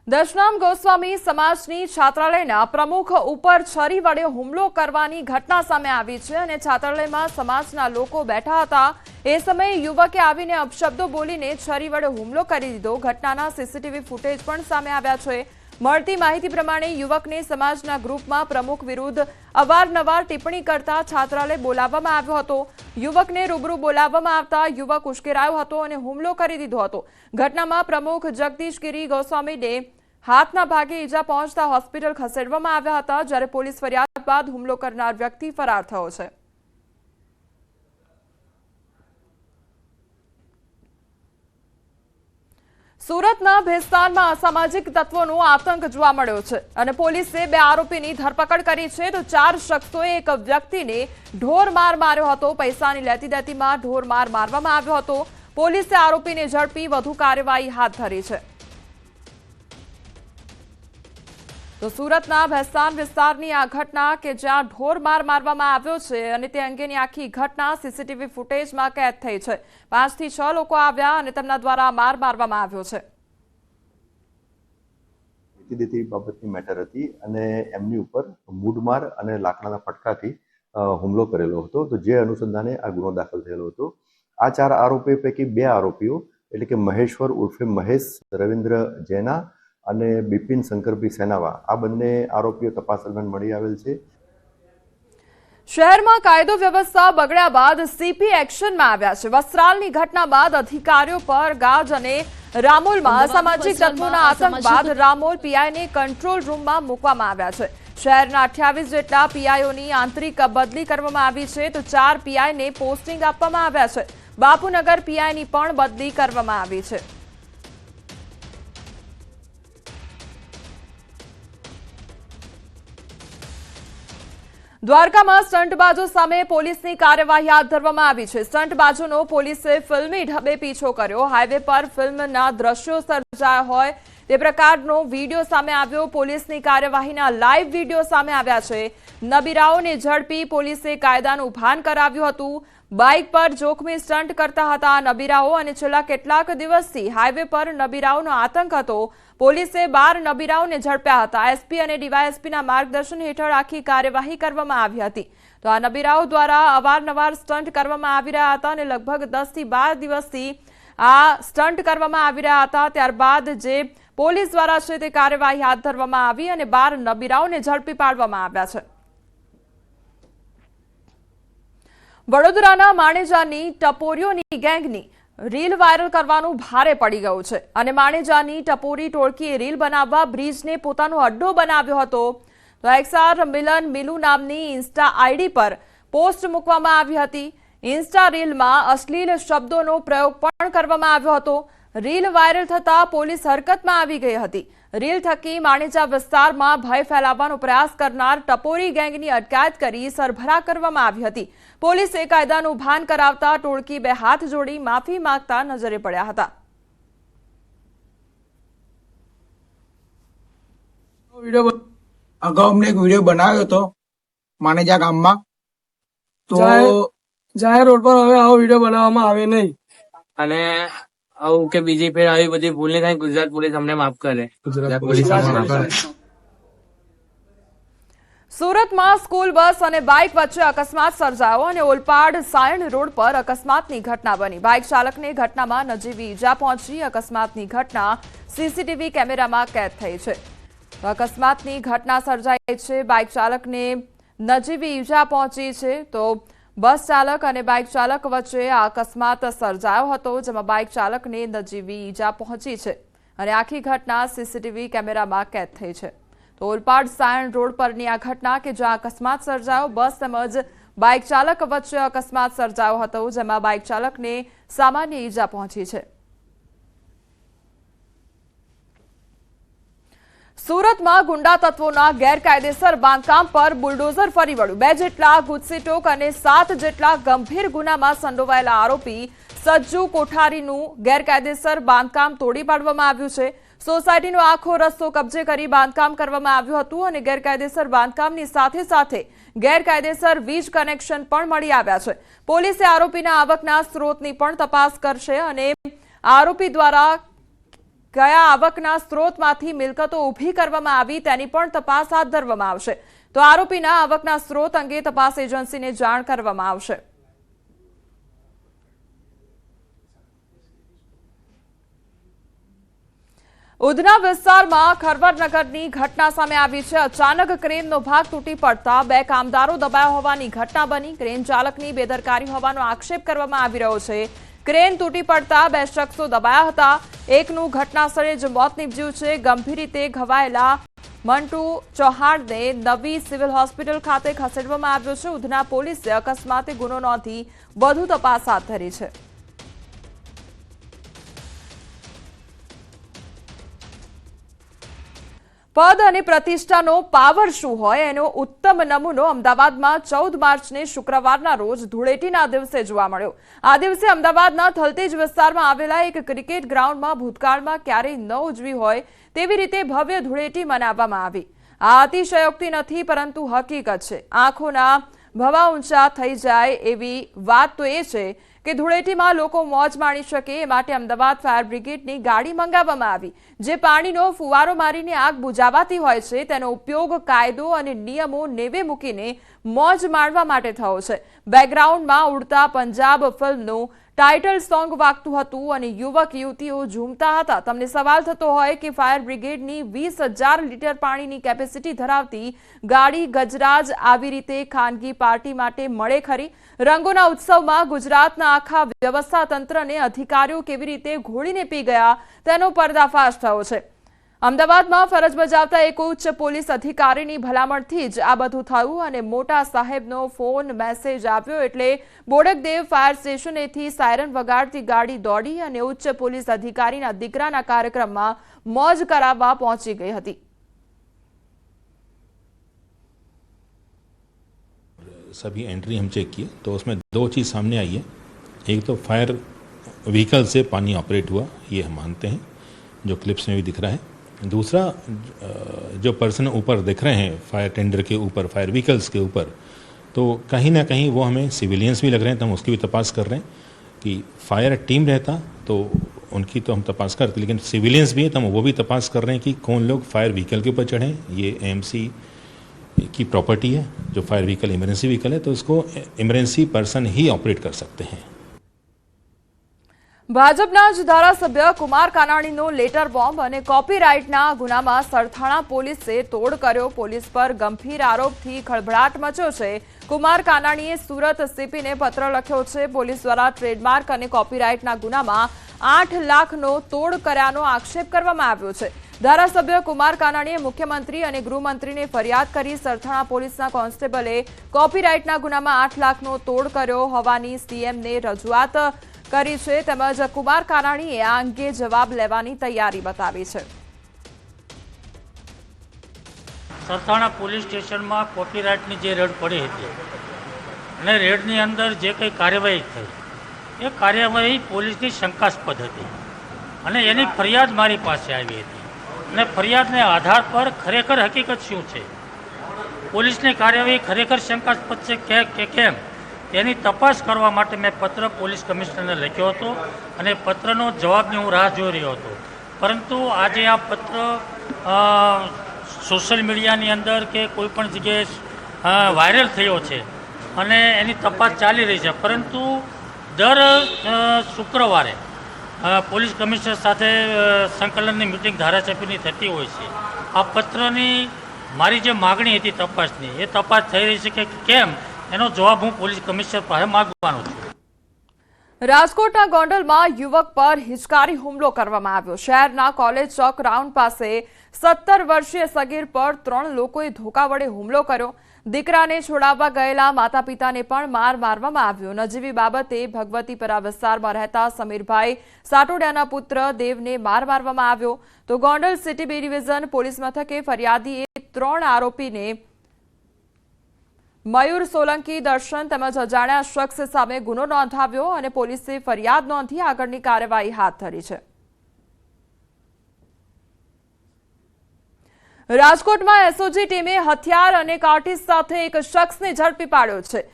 દશનામ ગોસ્વામી સમાજની છાત્રાલયના પ્રમુખ ઉપર છરી વડે હુમલો કરવાની ઘટના સામે આવી છે અને છાત્રાલયમાં સમાજના લોકો બેઠા હતા એ સમયે યુવકે આવીને અપશબ્દો બોલીને છરી વડે હુમલો કરી દીધો। ઘટનાના સીસીટીવી ફૂટેજ પણ સામે આવ્યા છે। મળતી માહિતી પ્રમાણે યુવકને સમાજના ગ્રુપમાં પ્રમુખ વિરુદ્ધ અવારનવાર ટિપ્પણી કરતા છાત્રાલય બોલાવવામાં આવ્યો હતો। યુવકને રૂબરૂ બોલાવવામાં આવતા યુવક ઉશ્કેરાયો હતો અને હુમલો કરી દીધો હતો। ઘટનામાં પ્રમુખ જગદીશ ગિરી ગોસ્વામીને હાથના ભાગે ઈજા પહોંચતા હોસ્પિટલ ખસેડવામાં આવ્યા હતા, જ્યારે પોલીસ ફરિયાદ બાદ હુમલો કરનાર વ્યક્તિ ફરાર થયો છે। સુરતના ભેસ્તાનમાં અસામાજિક તત્વોનો આતંક જોવા મળ્યો છે અને પોલીસે 2 આરોપીની ધરપકડ કરી છે તો 4 શખ્સોએ એક વ્યક્તિને ઢોર માર માર્યો હતો। પૈસાની લેતી દેતીમાં ઢોર માર મારવામાં આવ્યો હતો। પોલીસે આરોપીને ઝડપી વધુ કાર્યવાહી હાથ ધરી છે। તો સુરતના ભેસ્તાન વિસ્તારની આ ઘટના કે જ્યાં ઢોર માર મારવામાં આવ્યો છે અને તે અંગેની આખી ઘટના સીસીટીવી ફૂટેજમાં કેદ થઈ છે। 5 થી 6 લોકો આવ્યા અને તેમના દ્વારા માર મારવામાં આવ્યો છે। દેતી બાબતની મેટર હતી અને એમની ઉપર મૂઢમાર અને લાકડાના ફટકાથી હુમલો કરેલો હતો, તો જે અનુસંધાને આ ગુનો દાખલ થયેલો હતો। આ 4 આરોપીઓ પૈકી 2 આરોપીઓ એટલે કે મહેશ્વર ઉર્ફે મહેશ રવિન્દ્ર જૈના અને બિપિન શંકરભાઈ સેનાવા, આ બંને આરોપીઓ તપાસ દરમિયાન મળી આવેલ છે। શહેરમાં કાયદો વ્યવસ્થા બગડ્યા બાદ સીપી એક્શનમાં આવ્યા છે। વસ્ત્રાલની ઘટના બાદ અધિકારીઓ પર ગાજ અને રામોલમાં અસામાજિક તત્વોના આતંક બાદ રામોલ પીઆઈને કંટ્રોલ રૂમમાં મૂકવામાં આવ્યા છે। શહેરના 28 જેટલા પીઆઈઓની આંતરિક બદલી કરવામાં આવી છે તો 4 પીઆઈને પોસ્ટિંગ આપવામાં આવ્યા છે। બાપુનગર પીઆઈની પણ બદલી કરવામાં આવી છે। દ્વારકામાં સ્ટંટબાજો સામે પોલીસની કાર્યવાહી હાથ ધરવામાં આવી છે। સ્ટંટબાજોનો પોલીસે ફિલ્મી ઢબે પીછો કર્યો। હાઈવે પર ફિલ્મના દ્રશ્યો સર્જાયા હોય તે પ્રકારનો વિડીયો સામે આવ્યો। પોલીસની કાર્યવાહીના લાઈવ વિડીયો સામે આવ્યા છે। નબીરાઓને ઝડપી પોલીસે કાયદાનું ભાન કરાવ્યું હતું। બાઇક પર જોખમી સ્ટંટ કરતા હતા નબીરાઓ અને છેલ્લા કેટલાક દિવસથી હાઈવે પર નબીરાઓનો આતંક હતો। પોલીસે 12 નબીરાઓને ઝડપ્યા હતા। એસપી અને ડીવાયએસપીના માર્ગદર્શન હેઠળ આખી કાર્યવાહી કરવામાં આવી હતી। તો આ નબીરાઓ દ્વારા અવારનવાર સ્ટંટ કરવામાં આવી રહ્યા હતા અને લગભગ 10 થી 12 દિવસથી આ સ્ટંટ કરવામાં આવી રહ્યા હતા। ત્યારબાદ જે પોલીસ દ્વારા છે તે કાર્યવાહી હાથ ધરવામાં આવી અને 12 નબીરાઓને ઝડપી પાડવામાં આવ્યા છે। વડોદરાના માણેજાની ટપોરીઓની ગેંગની રીલ વાયરલ કરવાનું ભારે પડી ગયું છે અને માણેજાની ટપોરી ટોળકીએ રીલ બનાવવા બ્રિજને પોતાનો અડ્ડો બનાવ્યો હતો। તો એક્સઆર મિલન મિલુ નામની ઇન્સ્ટા આઈડી પર પોસ્ટ મૂકવામાં આવી હતી। ઇન્સ્ટા રીલમાં અશ્લીલ શબ્દોનો પ્રયોગ પણ કરવામાં આવ્યો હતો। રીલ વાયરલ થતા પોલીસ હરકતમાં આવી ગઈ હતી। રીલ થકી માણેજા વિસ્તારમાં ભય ફેલાવવાનો પ્રયાસ કરનાર ટપોરી ગેંગની અટકાયત કરી સરભરા કરવામાં આવી હતી। પોલીસે કાયદાનું ભાન કરાવતા ટોળકી 2 હાથ જોડી માફી માંગતા નજરે પડ્યા હતા। અગાઉ અમને એક વિડીયો બનાવ્યો હતો માનેજા ગામમાં, તો જાહેર રોડ પર હવે આવો વિડીયો બનાવવામાં આવે નહીં અને આવું કે બીજી ફેર આવી બધી ભૂલ નહીં થાય। ગુજરાત પોલીસ અમને માફ કરે। સુરતમાં સ્કૂલ બસ અને બાઇક વચ્ચે અકસ્માત સર્જાયો અને ઓલપાડ સાયણ રોડ પર અકસ્માતની ઘટના બની। બાઇક ચાલકને ઘટનામાં નજીવી ઈજા પહોંચી। અકસ્માતની ઘટના સીસીટીવી કેમેરામાં કેદ થઈ છે। અકસ્માતની ઘટના સર્જાઈ છે। બાઇક ચાલકને નજીવી ઈજા પહોંચી છે। તો બસ ચાલક અને બાઇક ચાલક વચ્ચે આ અકસ્માત સર્જાયો હતો, જેમાં બાઇક ચાલકને નજીવી ઈજા પહોંચી છે અને આખી ઘટના સીસીટીવી કેમેરામાં કેદ થઈ છે। તો ઓલપાડ સાયણ રોડ પરની આ ઘટના કે જ્યાં અકસ્માત સર્જાયો, બસ તેમજ બાઇક ચાલક વચ્ચે અકસ્માત સર્જાયો હતો, જેમાં બાઇક ચાલકને સામાન્ય ઈજા પહોંચી છે। સુરતમાં ગુંડા તત્વોના ગેરકાયદેસર બાંધકામ પર બુલડોઝર ફરી વળ્યું। 2 જેટલા ગુજસીટોક અને 7 જેટલા ગંભીર ગુનામાં સંડોવાયેલા આરોપી સજ્જુ કોઠારીનું ગેરકાયદેસર બાંધકામ તોડી પાડવામાં આવ્યું છે। સોસાયટીનો આખો રસ્તો કબજે કરી બાંધકામ કરવામાં આવ્યું હતું અને ગેરકાયદેસર બાંધકામની સાથે સાથે ગેરકાયદેસર વીજ કનેક્શન પણ મળી આવ્યા છે। પોલીસે આરોપીના આવકના સ્ત્રોતની પણ તપાસ કરશે અને આરોપી દ્વારા કયા આવકના સ્ત્રોતમાંથી મિલકતો ઊભી કરવામાં આવી તેની પણ તપાસ હાથ ધરવામાં આવશે. તો આરોપીના આવકના સ્ત્રોત અંગે તપાસ એજન્સીને જાણ કરવામાં આવશે. ઉધના વિસ્તારમાં ખરવરનગરની ઘટના સામે આવી છે. અચાનક ક્રેનનો ભાગ તૂટી પડતા 2 કામદારો દબાયા હોવાની ઘટના બની. ક્રેન ચાલકની બેદરકારી હોવાનો આક્ષેપ કરવામાં આવી રહ્યો છે. ક્રેન તૂટી પડતા 2 શખ્સો દબાયા હતા. એકનું ઘટના સ્થળે જ મોત નીપજ્યું છે. ગંભીર રીતે ઘવાયેલા મંટુ ચૌહાણને નવી સિવિલ હોસ્પિટલ ખાતે ખસેડવામાં આવ્યો છે. ઉધના પોલીસે અકસ્માતે ગુનો નોંધી વધુ તપાસ હાથ ધરી છે. પદ અને પ્રતિષ્ઠાનો પાવર શું હોય એનો ઉત્તમ નમૂનો અમદાવાદમાં 14 માર્ચને શુક્રવારના રોજ ધૂળેટીના દિવસે જોવા મળ્યો. આ દિવસે અમદાવાદના થલતેજ વિસ્તારમાં આવેલા એક ક્રિકેટ ગ્રાઉન્ડમાં ભૂતકાળમાં ક્યારેય ન ઉજવી હોય તેવી રીતે ભવ્ય ધૂળેટી મનાવવામાં આવી. આ અતિશયોક્તિ નથી પરંતુ હકીકત છે. આંખોના ભવા ઊંચા થઈ જાય એવી વાત તો એ છે કે ધૂળેટીમાં લોકો મોજ માણી શકે એ માટે અમદાવાદ ફાયર બ્રિગેડની ગાડી મંગાવવામાં આવી, જે પાણીનો ફુવારો મારીને આગ બુઝાવાતી હોય છે તેનો ઉપયોગ કાયદો અને નિયમો નેવે મૂકીને મોજ માણવા માટે થયો છે. બેકગ્રાઉન્ડમાં ઉડતા પંજાબ ફિલ્મનું ટાઇટલ સોંગ વાગતું હતું અને યુવક યુવતીઓ ઝૂમતા હતા. તમને સવાલ થતો હોય કે ફાયર બ્રિગેડની 20,000 લીટર પાણીની કેપેસિટી ધરાવતી ગાડી ગજરાજ આવી રીતે ખાનગી પાર્ટી માટે મળે ખરી? રંગોના ઉત્સવમાં ગુજરાતના આખા વ્યવસ્થા તંત્રને અધિકારીઓ કેવી રીતે ઘોળીને પી ગયા તેનો પર્દાફાશ થયો છે. અમદાવાદમાં ફરજ બજાવતા એક ઉચ્ચ પોલીસ અધિકારીની ભલામણથી જ આ બધું થયું અને મોટા સાહેબનો ફોન મેસેજ આવ્યો એટલે બોડકદેવ ફાયર સ્ટેશનેથી સાયરન વગાડતી ગાડી દોડી અને ઉચ્ચ પોલીસ અધિકારીના દીકરાના કાર્યક્રમમાં મોજ કરાવવા પહોંચી ગઈ હતી. सभी एंट्री हम चेक किए तो उसमें 2 चीज़ सामने आई है. एक तो फायर व्हीकल से पानी ऑपरेट हुआ, ये हम मानते हैं, जो क्लिप्स में भी दिख रहा है. दूसरा, जो पर्सन ऊपर दिख रहे हैं फायर टेंडर के ऊपर, फायर व्हीकल्स के ऊपर, तो कहीं ना कहीं वो हमें सिविलियंस भी लग रहे हैं. तो हम उसकी भी तपास कर रहे हैं कि फायर टीम रहता तो उनकी तो हम तपास करते, लेकिन सिविलियंस भी हैं तो हम वो भी तपास कर रहे हैं कि कौन लोग फायर व्हीकल के ऊपर चढ़े. ये एएमसी की प्रॉपर्टी है. जो फायर व्हीकल इमरजेंसी व्हीकल है तो उसको इमरजेंसी पर्सन ही ऑपरेट कर सकते हैं. ભાજપના જ ધારાસભ્ય કુમાર કાનાણીનો લેટર બોમ્બ અને કોપીરાઇટના ગુનામાં સરથાણા પોલીસે તોડ કર્યો. પોલીસ પર ગંભીર આરોપથી ખળભળાટ મચ્યો છે. કુમાર કાનાણીએ સુરત સીપીને પત્ર લખ્યો છે. પોલીસ દ્વારા ટ્રેડમાર્ક અને કોપીરાઇટના ગુનામાં 8 લાખનો તોડ કર્યાનો આક્ષેપ કરવામાં આવ્યો છે. ધારાસભ્ય કુમાર કાનાણીએ મુખ્યમંત્રી અને ગૃહમંત્રીને ફરિયાદ કરી. સરથાણા પોલીસના કોન્સ્ટેબલે કોપીરાઇટના ગુનામાં 8 લાખનો તોડ કર્યો હોવાની સીએમને રજૂઆત કરી છે. તેમજ કુમાર કાનાણીએ આ અંગે જવાબ લેવાની તૈયારી બતાવી છે. સરથાણા પોલીસ સ્ટેશનમાં કોપીરાઇટની જે રેડ પડી હતી અને રેડની અંદર જે કંઈ કાર્યવાહી થઈ એ કાર્યવાહી પોલીસની શંકાસ્પદ હતી અને એની ફરિયાદ મારી પાસે આવી હતી અને ફરિયાદને આધાર પર ખરેખર હકીકત શું છે, પોલીસની કાર્યવાહી ખરેખર શંકાસ્પદ છે કે કેમ તેની તપાસ કરવા માટે મેં પત્ર પોલીસ કમિશનરને લખ્યો હતો અને પત્રનો જવાબની હું રાહ જોઈ રહ્યો હતો. પરંતુ આજે આ પત્ર સોશિયલ મીડિયાની અંદર કે કોઈ પણ જગ્યાએ વાયરલ થયો છે અને એની તપાસ ચાલી રહી છે. પરંતુ દર શુક્રવારે પોલીસ કમિશનર સાથે સંકલનની મિટિંગ ધારાસભ્યની થતી હોય છે. આ પત્રની મારી જે માગણી હતી તપાસની, એ તપાસ થઈ રહી છે કે કેમ એનો જવાબ હું પોલીસ કમિશનર પાસે માંગવાનો છું. રાજકોટના ગોંડલમાં યુવક પર હિચકારી હુમલો કરવામાં આવ્યો. શહેરના કોલેજ ચોક રાઉન્ડ પાસે 17 વર્ષીય સગીર પર 3 લોકોએ ધોકા વડે હુમલો કર્યો. દીકરાને છોડાવવા ગયેલા માતા પિતાને પણ મારવામાં આવ્યો. નજીવી બાબતે ભગવતીપરા વિસ્તારમાં રહેતા સમીરભાઈ સાટોડિયાના પુત્ર દેવને મારવામાં આવ્યો. તો Gondal city B division police મથકે ફરિયાદીએ 3 આરોપીને મયુર સોલંકી, દર્શન તેમજ અજાણ્યા શખ્સ સામે ગુનો નોંધાવ્યો અને પોલીસે ફરિયાદ નોંધી આગળની કાર્યવાહી હાથ ધરી છે. રાજકોટમાં એસઓજી ટીમે હથિયાર અને કાર્ટીજ સાથે એક શખ્સને ઝડપી પાડ્યો છે.